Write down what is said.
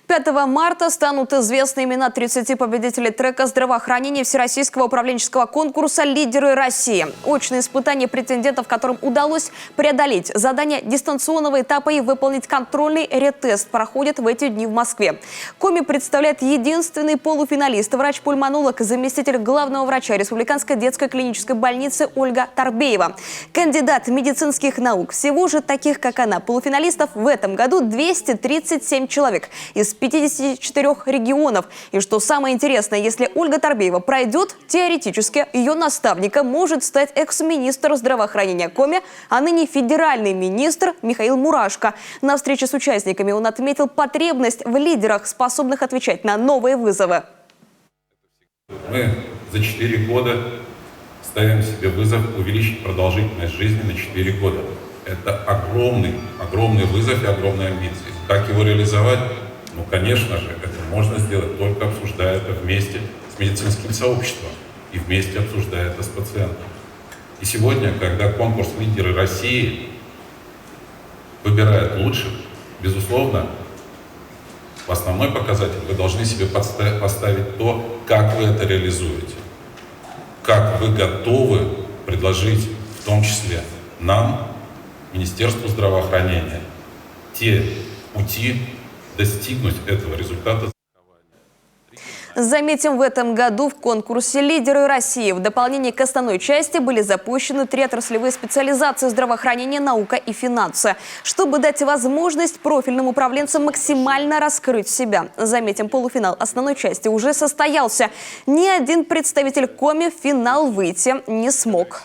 5 марта станут известны имена 30 победителей трека здравоохранения Всероссийского управленческого конкурса «Лидеры России». Очные испытания претендентов, которым удалось преодолеть задание дистанционного этапа и выполнить контрольный ретест, проходят в эти дни в Москве. Коми представляет единственный полуфиналист, врач-пульмонолог, заместитель главного врача Республиканской детской клинической больницы Ольга Тарбеева. Кандидат медицинских наук. Всего же таких, как она, полуфиналистов в этом году 237 человек из 54 регионов. И что самое интересное, если Ольга Тарбеева пройдет, теоретически ее наставником может стать экс-министр здравоохранения Коми, а ныне федеральный министр Михаил Мурашко. На встрече с участниками он отметил потребность в лидерах, способных отвечать на новые вызовы. Мы за 4 года ставим себе вызов увеличить продолжительность жизни на 4 года. Это огромный вызов и огромные амбиции. Как его реализовать? Ну, конечно же, это можно сделать, только обсуждая это вместе с медицинским сообществом и вместе обсуждая это с пациентом. И сегодня, когда конкурс «Лидеры России» выбирает лучших, безусловно, в основной показатель вы должны себе поставить то, как вы это реализуете, как вы готовы предложить, в том числе нам, Министерству здравоохранения, те пути достигнуть этого результата. Заметим, в этом году в конкурсе «Лидеры России» в дополнение к основной части были запущены 3 отраслевые специализации: здравоохранение, наука и финансы, чтобы дать возможность профильным управленцам максимально раскрыть себя. Заметим, полуфинал основной части уже состоялся. Ни один представитель Коми в финал выйти не смог.